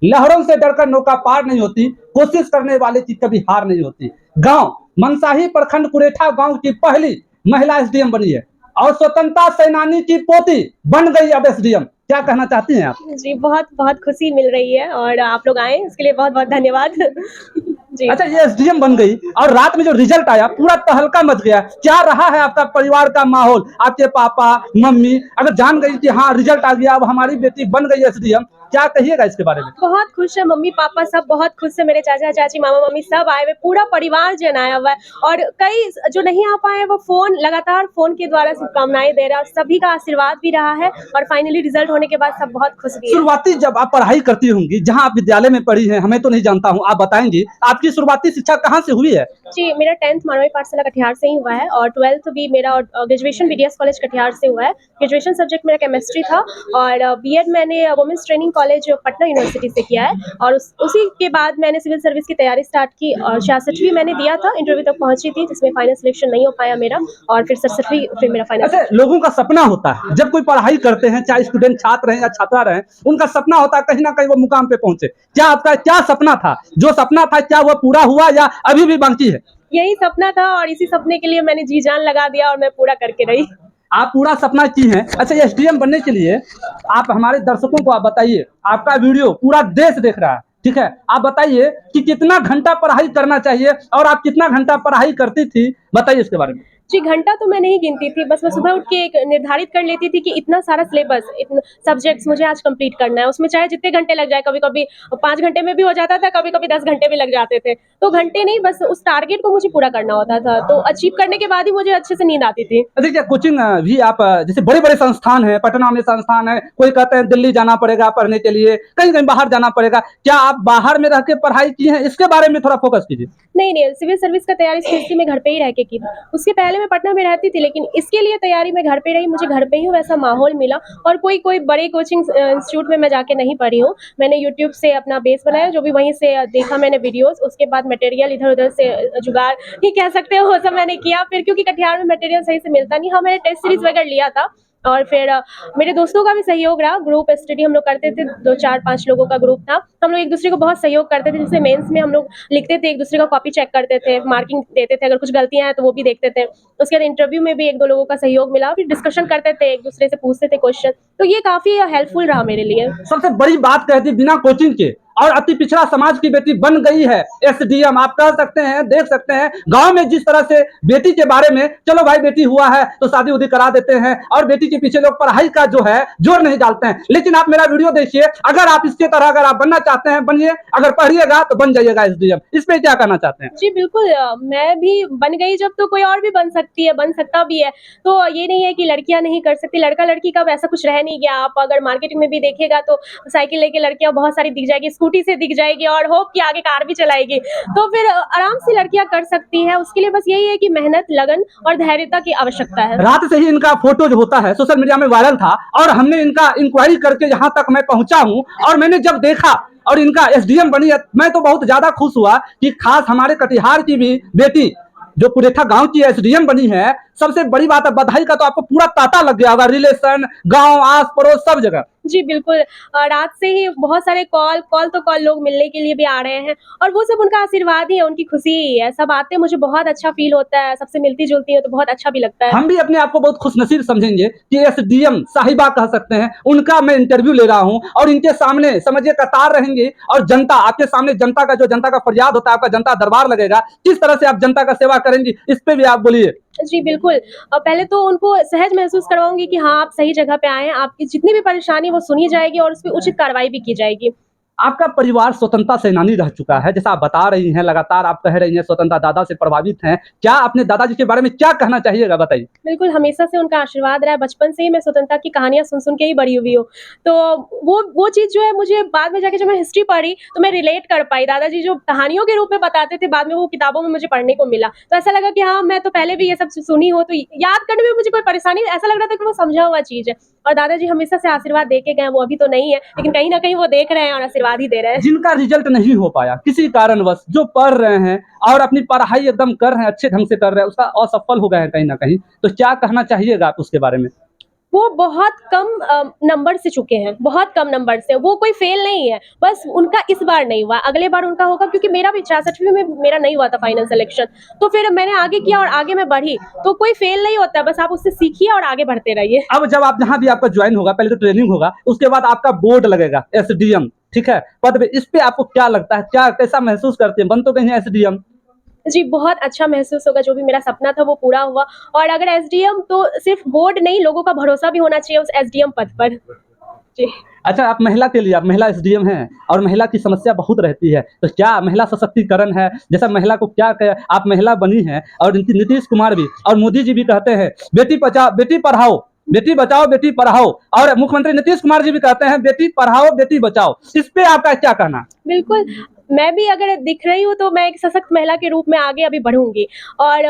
लहरों से डरकर नौका पार नहीं होती, कोशिश करने वाले की कभी हार नहीं होती। गांव मनसाही प्रखंड कुरेठा गांव की पहली महिला एसडीएम बनी है और स्वतंत्रता सेनानी की पोती बन गई अब एसडीएम। क्या कहना चाहती हैं आप? जी, बहुत बहुत खुशी मिल रही है और आप लोग आए इसके लिए बहुत बहुत धन्यवाद। जी। अच्छा, ये एसडीएम बन गई और रात में जो रिजल्ट आया पूरा तहलका मच गया। क्या रहा है आपका परिवार का माहौल? आपके पापा मम्मी अगर जान गई कि हाँ रिजल्ट आ गया, अब हमारी बेटी बन गई एसडीएम, क्या कहिएगा इसके बारे में? बहुत खुश है, मम्मी पापा सब बहुत खुश है, मेरे चाचा चाची मामा मम्मी सब आए हुए, पूरा परिवार जन आया हुआ है और कई जो नहीं आ पाए वो लगातार फोन के द्वारा शुभकामनाएं दे रहा है। सभी का आशीर्वाद भी रहा है और फाइनली रिजल्ट होने के बाद सब बहुत खुश भी है। शुरुआती जब आप पढ़ाई करती होंगी, जहाँ आप विद्यालय में पढ़ी हैं, हमें तो नहीं जानता हूँ, आप बताएंगी आपकी शुरुआती शिक्षा कहाँ से हुई है? जी, मेरा 10th मानवी पाठशाला कटिहार से ही हुआ है और 12th भी मेरा और ग्रेजुएशन बीडीएस कॉलेज कटिहार से हुआ है। ग्रेजुएशन सब्जेक्ट मेरा केमिस्ट्री था और बीएड मैंने women's training college Patna university से किया है और उसी के बाद मैंने सिविल सर्विस की तैयारी स्टार्ट की और 66वीं मैंने दिया था, इंटरव्यू तक पहुंची थी जिसमें फाइनल सिलेक्शन नहीं हो पाया मेरा और फिर 67वीं फिर मेरा फाइनल। अच्छा, लोगों का सपना होता है जब कोई पढ़ाई करते हैं, चाहे स्टूडेंट छात्र हैं या छात्रा रहे, उनका सपना होता है कहीं ना कहीं वो मुकाम पे पहुंचे। क्या आपका क्या सपना था? जो सपना था क्या वो पूरा हुआ या अभी भी बाकी है? यही सपना था और इसी सपने के लिए मैंने जी जान लगा दिया और मैं पूरा करके रही। आप पूरा सपना की हैं। अच्छा, ये एसडीएम बनने के लिए आप हमारे दर्शकों को आप बताइए, आपका वीडियो पूरा देश देख रहा है, ठीक है? आप बताइए कि कितना घंटा पढ़ाई करना चाहिए और आप कितना घंटा पढ़ाई करती थी, बताइए इसके बारे में। जी, घंटा तो मैं नहीं गिनती थी, बस मैं सुबह उठ के एक निर्धारित कर लेती थी कि इतना सारा सिलेबस, इतने सब्जेक्ट्स मुझे आज कंप्लीट करना है। उसमें चाहे जितने घंटे लग जाए, कभी-कभी 5 घंटे में भी हो जाता था, कभी-कभी 10 घंटे भी लग जाते थे। तो घंटे नहीं, बस उस टारगेट को मुझे पूरा करना होता था। तो अचीव करने के बाद ही मुझे अच्छे से नींद आती थी। अच्छा, क्या कोचिंग भी आप जैसे बड़े-बड़े संस्थान हैं, पटना में संस्थान है, कोई कहते हैं दिल्ली जाना पड़ेगा पढ़ने के लिए, कहीं-कहीं बाहर जाना पड़ेगा। क्या आप बाहर में रह के पढ़ाई की हैं? इसके बारे में थोड़ा फोकस कीजिए। नहीं, नहीं, सिविल सर्विस का तैयारी स्पेशली मैं घर पे ही रह के की थी। उसके पहले मैं पटना में रहती थी, लेकिन इसके लिए तैयारी मैं घर पे रही, मुझे घर पे ही वैसा माहौल मिला और कोई बड़े कोचिंग इंस्टीट्यूट में मैं जाके नहीं पढ़ी हूँ। मैंने यूट्यूब से अपना बेस बनाया, जो भी वहीं से देखा मैंने वीडियोज़, उसके बाद मटेरियल इधर-उधर से जुगाड़ ही कह सकते हो, वो सब मैंने किया। फिर क्योंकि कटिहार में मटेरियल सही से मिलता नहीं, हाँ, मैंने टेस्ट सीरीज़ वगैरह लिया था और फिर मेरे दोस्तों का भी सहयोग रहा। ग्रुप स्टडी हम लोग करते थे, 2, 4, 5 लोगों का ग्रुप था। हम लोग एक-दूसरे को बहुत सहयोग करते थे, जैसे मेंस में हम लोग लिखते थे, एक-दूसरे का कॉपी चेक करते थे, मार्किंग देते थे, अगर कुछ गलतियाँ हैं तो वो भी देखते थे। उसके बाद इंटरव्यू में भी 1-2 लोगों का सहयोग मिला, फिर डिस्कशन करते थे, एक-दूसरे से पूछते थे क्वेश्चन। तो ये काफ़ी हेल्पफुल रहा मेरे लिए। सबसे बड़ी बात कह दी, बिना कोचिंग के और अति पिछड़ा समाज की बेटी बन गई है एसडीएम। आप कह सकते हैं, देख सकते हैं गांव में जिस तरह से बेटी के बारे में, चलो भाई बेटी हुआ है तो शादी उदी करा देते हैं और बेटी के पीछे लोग पढ़ाई का जो है जोर नहीं डालते हैं। लेकिन आप मेरा वीडियो देखिए, अगर आप इसके तरह अगर आप बनना चाहते हैं बनिए, अगर पढ़िएगा तो बन जाइएगा एसडीएम। इस पे क्या कहना चाहते हैं? जी, बिल्कुल मैं भी बन गई जब तो कोई और भी बन सकती है, बन सकता भी है। तो ये नहीं है कि लड़कियाँ नहीं कर सकती, लड़का-लड़की का वैसा कुछ रह नहीं गया। आप अगर मार्केटिंग में भी देखिएगा तो साइकिल लेके लड़कियाँ बहुत सारी दिख जाएगी, स्कूटी से दिख जाएगी और होप कि आगे कार भी चलाएगी। तो फिर आराम से लड़कियाँ कर सकती हैं, उसके लिए बस यही है कि मेहनत, लगन और धैर्यता की आवश्यकता है। रात से ही इनका फोटो जो होता है सोशल मीडिया में वायरल था और हमने इनका इंक्वायरी करके यहाँ तक मैं पहुंचा हूँ और मैंने जब देखा और इनका एसडीएम बनी है, मैं तो बहुत ज्यादा खुश हुआ कि खास हमारे कटिहार की भी बेटी जो कुरेठा गांव की एसडीएम बनी है। सबसे बड़ी बात है, बधाई का तो आपको पूरा तांता लग गया होगा, रिलेशन, गांव, आस पड़ोस सब जगह। जी, बिल्कुल रात से ही बहुत सारे कॉल तो कॉल लोग मिलने के लिए भी आ रहे हैं और वो सब उनका आशीर्वाद ही है, उनकी खुशी ही है। सब आते हैं, मुझे बहुत अच्छा फ़ील होता है, सबसे मिलती-जुलती हूँ तो बहुत अच्छा भी लगता है। हम भी अपने आप को बहुत खुशनसीब समझेंगे कि एसडीएम साहिबा कह सकते हैं, उनका मैं इंटरव्यू ले रहा हूं और इनके सामने समझिए कतार रहेंगे और जनता आपके सामने, जनता का जो जनता का फरियाद होता है, आपका जनता दरबार लगेगा, किस तरह से आप जनता का सेवा करेंगी, इस पे भी आप बोलिए। जी, बिल्कुल पहले तो उनको सहज महसूस करवाऊँगी कि हाँ, आप सही जगह पे आए हैं, आपकी जितनी भी परेशानी वो सुनी जाएगी और उस पे उचित कार्रवाई भी की जाएगी। आपका परिवार स्वतंत्रता सेनानी रह चुका है, जैसा आप बता रही हैं, लगातार आप कह रही हैं स्वतंत्रता दादा से प्रभावित हैं। क्या अपने दादाजी के बारे में क्या कहना चाहिएगा, बताइए? बिल्कुल, हमेशा से उनका आशीर्वाद रहा है, बचपन से ही मैं स्वतंत्रता की कहानियाँ सुन-सुन के ही बड़ी हुई हूँ। तो वो चीज़ जो है मुझे बाद में जाके जब मैं हिस्ट्री पढ़ी, तो मैं रिलेट कर पाई। दादाजी जो कहानियों के रूप में बताते थे, बाद में वो किताबों में मुझे पढ़ने को मिला। तो ऐसा लगा कि हाँ, मैं तो पहले भी ये सब सुनी हूँ, तो याद करने में मुझे कोई परेशानी नहीं, ऐसा लग रहा था कि वो समझा हुआ चीज़ है। और दादाजी हमेशा से आशीर्वाद दे के गए हैं, वो अभी तो नहीं है, लेकिन कहीं न कहीं वो देख रहे हैं और आशीर्वाद ही दे रहे हैं। जिनका रिजल्ट नहीं हो पाया किसी कारणवश, जो पढ़ रहे हैं और अपनी पढ़ाई एकदम कर रहे हैं, अच्छे ढंग से कर रहे हैं, उसका असफल हो गए हैं कहीं ना कहीं, तो क्या कहना चाहिएगा आप उसके बारे में? वो बहुत कम नंबर से चुके हैं, बहुत कम नंबर से। वो कोई फेल नहीं है, बस उनका इस बार नहीं हुआ, अगले बार उनका होगा, क्योंकि मेरा भी 66वीं में मेरा नहीं हुआ था फाइनल सिलेक्शन। तो फिर मैंने आगे किया और आगे मैं बढ़ी। तो कोई फेल नहीं होता है, बस आप उससे सीखिए और आगे बढ़ते रहिए। अब जब आप जहाँ भी आपका ज्वाइन होगा, पहले तो ट्रेनिंग होगा, उसके बाद आपका बोर्ड लगेगा, एसडीएम, ठीक है, पद पे। इस पे आपको क्या लगता है, क्या कैसा महसूस करते हैं? बन तो गई हैं एसडीएम। जी, बहुत अच्छा महसूस होगा, जो भी मेरा सपना था वो पूरा हुआ। और अगर एसडीएम, तो सिर्फ बोर्ड नहीं, लोगों का भरोसा भी होना चाहिए उस एसडीएम पद पर। जी। अच्छा, आप महिला के लिए, आप महिला एसडीएम हैं और महिला की समस्या बहुत रहती है, तो क्या महिला सशक्तिकरण है? जैसा महिला को क्या आप महिला बनी हैं, और नीतीश कुमार भी और मोदी जी भी कहते हैं बेटी बचाओ बेटी पढ़ाओ, बेटी बचाओ बेटी पढ़ाओ, और मुख्यमंत्री नीतीश कुमार जी भी कहते हैं बेटी पढ़ाओ बेटी बचाओ। इस पे आपका क्या कहना? बिल्कुल, मैं भी अगर दिख रही हूँ तो मैं एक सशक्त महिला के रूप में आगे अभी बढ़ूँगी। और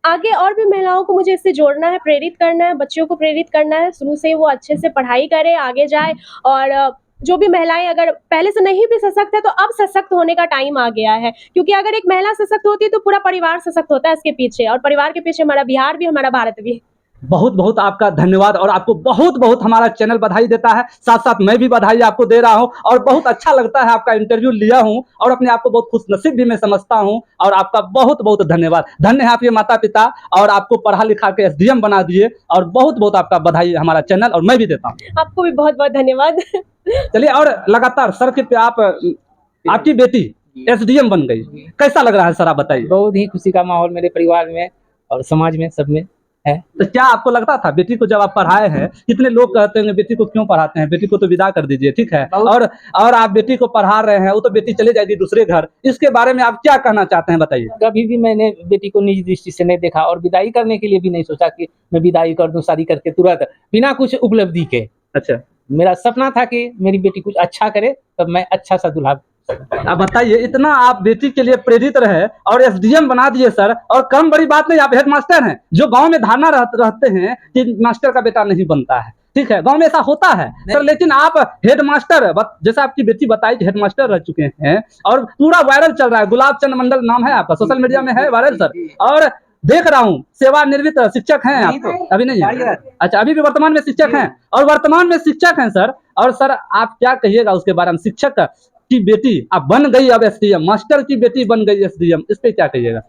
आगे और भी महिलाओं को मुझे इससे जोड़ना है, प्रेरित करना है, बच्चियों को प्रेरित करना है, शुरू से वो अच्छे से पढ़ाई करें, आगे जाए। और जो भी महिलाएँ अगर पहले से नहीं भी सशक्त है, तो अब सशक्त होने का टाइम आ गया है। क्योंकि अगर एक महिला सशक्त होती है तो पूरा परिवार सशक्त होता है इसके पीछे, और परिवार के पीछे हमारा बिहार भी, हमारा भारत भी। बहुत बहुत आपका धन्यवाद, और आपको बहुत बहुत हमारा चैनल बधाई देता है। साथ साथ मैं भी बधाई आपको दे रहा हूं, और बहुत अच्छा लगता है, आपका इंटरव्यू लिया हूं और अपने आप को बहुत खुशनसीब भी मैं समझता हूं। और आपका बहुत बहुत धन्यवाद। धन्य है आपके माता पिता, और आपको पढ़ा लिखा के एसडीएम बना दिए, और बहुत बहुत आपका बधाई हमारा चैनल और मैं भी देता हूँ। आपको भी बहुत बहुत धन्यवाद। चलिए, और लगातार सर के पे आप, आपकी बेटी एसडीएम बन गई, कैसा लग रहा है सर, आप बताइए। बहुत ही खुशी का माहौल मेरे परिवार में और समाज में, सब में है। तो क्या आपको लगता था बेटी को जब आप पढ़ाए हैं, कितने लोग कहते हैं बेटी को क्यों पढ़ाते हैं, बेटी को तो विदा कर दीजिए, ठीक है, और आप बेटी को पढ़ा रहे हैं, वो तो बेटी चले जाएगी दूसरे घर, इसके बारे में आप क्या कहना चाहते हैं, बताइए। कभी भी मैंने बेटी को निजी दृष्टि से नहीं देखा, और विदाई करने के लिए भी नहीं सोचा कि मैं विदाई कर दूं शादी करके तुरंत, बिना कुछ उपलब्धि के। अच्छा, मेरा सपना था कि मेरी बेटी कुछ अच्छा करे, तब मैं अच्छा सा दूल्हा। आप बताइए, इतना आप बेटी के लिए प्रेरित रहे और एसडीएम बना दिए सर, और कम बड़ी बात नहीं, आप हेडमास्टर हैं। जो गांव में धारणा रहते हैं कि मास्टर का बेटा नहीं बनता है, ठीक है, गांव में ऐसा होता है सर, लेकिन आप हेडमास्टर, जैसा आपकी बेटी बताई कि हेडमास्टर रह चुके हैं, और पूरा वायरल चल रहा है। गुलाब चंद मंडल नाम है आपका, सोशल मीडिया में है वायरल सर, और देख रहा हूँ सेवानिवृत्त शिक्षक हैं आप तो, अभी नहीं है? अच्छा, अभी भी वर्तमान में शिक्षक हैं, और वर्तमान में शिक्षक हैं सर। और सर, आप क्या कहिएगा उसके बारे में, शिक्षक की बेटी आप बन गई अब एसडीएम, मास्टर की बेटी बन गई एसडीएम, इस पे क्या कहिएगा?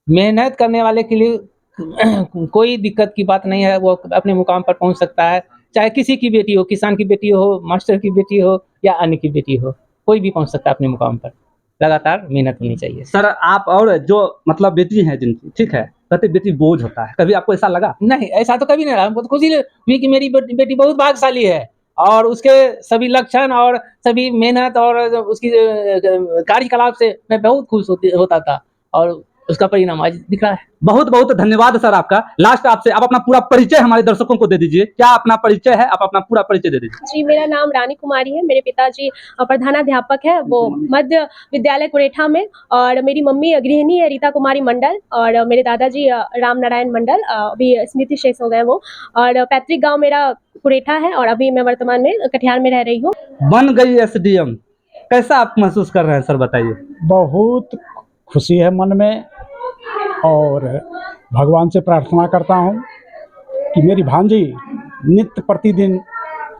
मेहनत करने वाले के लिए कोई दिक्कत की बात नहीं है, वो अपने मुकाम पर पहुंच सकता है। चाहे किसी की बेटी हो, किसान की बेटी हो, मास्टर की बेटी हो, या अन्य की बेटी हो, कोई भी पहुंच सकता है अपने मुकाम पर। लगातार मेहनत होनी चाहिए सर, आप और जो मतलब बेटी हैं जिनकी, ठीक है, कहते बेटी बोझ होता है, कभी आपको ऐसा लगा? नहीं, ऐसा तो कभी नहीं रहा। हमको तो खुशी हुई कि मेरी बेटी बहुत भाग्यशाली है, और उसके सभी लक्षण और सभी मेहनत और उसकी कार्यकलाप से मैं बहुत खुश होता था, और उसका परिणाम आज दिख रहा है। बहुत बहुत धन्यवाद सर आपका। लास्ट आपसे आप अपना पूरा परिचय हमारे दर्शकों को दे दीजिए, क्या अपना परिचय है, आप अपना पूरा परिचय दे दीजिए। जी, मेरा नाम रानी कुमारी है। मेरे पिताजी प्रधानाध्यापक है, वो मध्य विद्यालय कुरेठा में, और मेरी मम्मी गृहिणी है रीता कुमारी मंडल, और मेरे दादाजी राम नारायण मंडल, अभी स्मृति शेष हो गए वो। और पैतृक गांव मेरा कुरेठा है, और अभी मैं वर्तमान में कटिहार में रह रही हूँ। बन गई एसडीएम, कैसा आप महसूस कर रहे हैं सर, बताइए। बहुत खुशी है मन में, और भगवान से प्रार्थना करता हूँ कि मेरी भांजी नित्य प्रतिदिन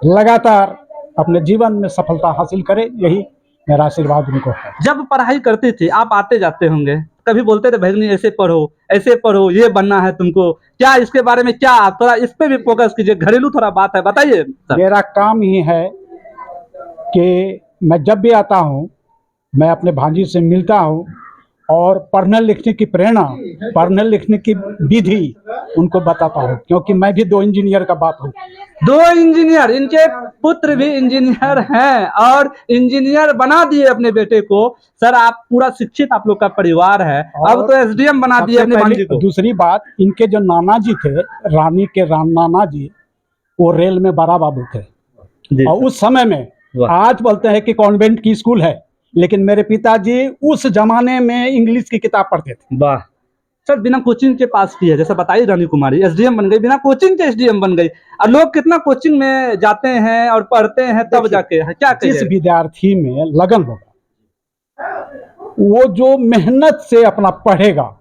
लगातार अपने जीवन में सफलता हासिल करे, यही मेरा आशीर्वाद उनको है। जब पढ़ाई करते थे, आप आते जाते होंगे, कभी बोलते थे भगनी ऐसे पढ़ो, ये बनना है तुमको, क्या इसके बारे में, क्या आप थोड़ा इस पे भी फोकस कीजिए, घरेलू थोड़ा बात है, बताइए सर। मेरा काम ही है कि मैं जब भी आता हूँ, मैं अपने भांजी से मिलता हूँ, और पढ़ने लिखने की प्रेरणा, पढ़ने लिखने की विधि उनको बताता हूँ, क्योंकि मैं भी 2 इंजीनियर का बाप हूँ। 2 इंजीनियर, इनके पुत्र भी इंजीनियर हैं, और इंजीनियर बना दिए अपने बेटे को। सर, आप पूरा शिक्षित, आप लोग का परिवार है, अब तो एसडीएम बना दिए अपने भांजी को। दूसरी बात, इनके जो नाना जी थे, रानी के राम नाना जी, वो रेल में बड़ा बाबू थे, और उस समय में, आज बोलते हैं कि कॉन्वेंट की स्कूल है, लेकिन मेरे पिताजी उस जमाने में इंग्लिश की किताब पढ़ते थे। वाह सर, बिना कोचिंग के पास की है, जैसे बताइए रानी कुमारी एसडीएम बन गई, बिना कोचिंग के एसडीएम बन गई। और लोग कितना कोचिंग में जाते हैं और पढ़ते हैं, तब जाके क्या जिस विद्यार्थी में लगन होगा, वो जो मेहनत से अपना पढ़ेगा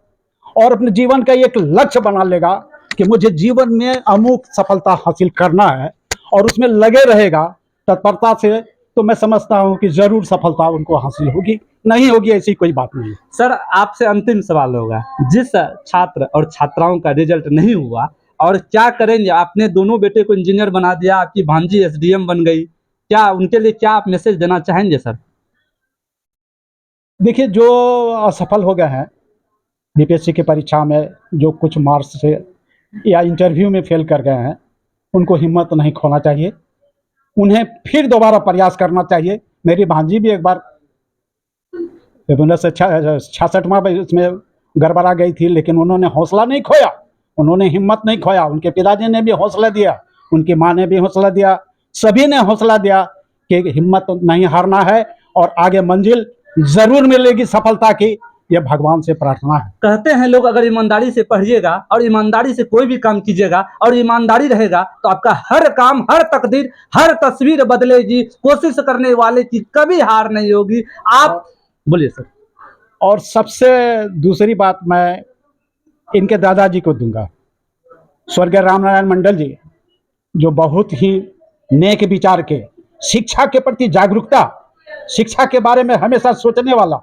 और अपने जीवन का एक लक्ष्य बना लेगा, कि मुझे जीवन में अमुक सफलता हासिल करना है और उसमें लगे रहेगा तत्परता से, तो मैं समझता हूँ कि जरूर सफलता उनको हासिल होगी, नहीं होगी ऐसी कोई बात नहीं। सर आपसे अंतिम सवाल होगा, जिस छात्र और छात्राओं का रिजल्ट नहीं हुआ और क्या करेंगे, आपने दोनों बेटे को इंजीनियर बना दिया, आपकी भांजी एसडीएम बन गई, क्या उनके लिए क्या आप मैसेज देना चाहेंगे सर? देखिए, जो असफल हो गए हैं बीपीएससी की परीक्षा में, जो कुछ मार्क्स से या इंटरव्यू में फेल कर गए हैं, उनको हिम्मत नहीं खोना चाहिए, उन्हें फिर दोबारा प्रयास करना चाहिए। मेरी भांजी भी एक बार 1966वां इसमें गड़बड़ा गई थी, लेकिन उन्होंने हौसला नहीं खोया, उन्होंने हिम्मत नहीं खोया। उनके पिताजी ने भी हौसला दिया, उनकी माँ ने भी हौसला दिया, सभी ने हौसला दिया कि हिम्मत नहीं हारना है और आगे मंजिल जरूर मिलेगी सफलता की, यह भगवान से प्रार्थना है। कहते हैं लोग, अगर ईमानदारी से पढ़िएगा और ईमानदारी से कोई भी काम कीजिएगा और ईमानदारी रहेगा तो आपका हर काम, हर तकदीर, हर तस्वीर बदलेगी। कोशिश करने वाले की कभी हार नहीं होगी। आप बोलिए सर। और सबसे दूसरी बात मैं इनके दादाजी को दूंगा, स्वर्गीय रामनारायण मंडल जी, जो बहुत ही नेक विचार के, शिक्षा के प्रति जागरूकता, शिक्षा के बारे में हमेशा सोचने वाला।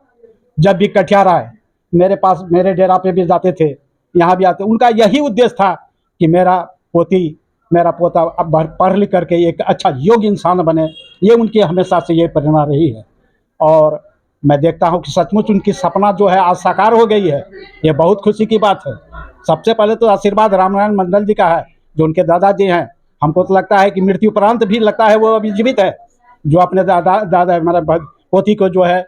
जब भी कटिहार आए, मेरे पास, मेरे डेरा पे भी जाते थे, यहाँ भी आते, उनका यही उद्देश्य था कि मेरा पोता अब पढ़ लिख करके एक अच्छा योग्य इंसान बने। ये उनकी हमेशा से ये प्रेरणा रही है और मैं देखता हूँ कि सचमुच उनकी सपना जो है आज साकार हो गई है। ये बहुत खुशी की बात है। सबसे पहले तो आशीर्वाद रामनारायण मंडल जी का है, जो उनके दादाजी हैं। हमको तो लगता है कि मृत्यु उपरांत भी लगता है वो अभी जीवित है, जो अपने दादा हमारे पोती को जो है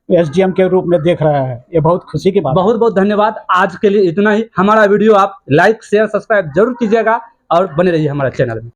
एसडीएम के रूप में देख रहा है। ये बहुत खुशी की बात। बहुत बहुत धन्यवाद। आज के लिए इतना ही। हमारा वीडियो आप लाइक शेयर सब्सक्राइब जरूर कीजिएगा और बने रहिए हमारे चैनल में।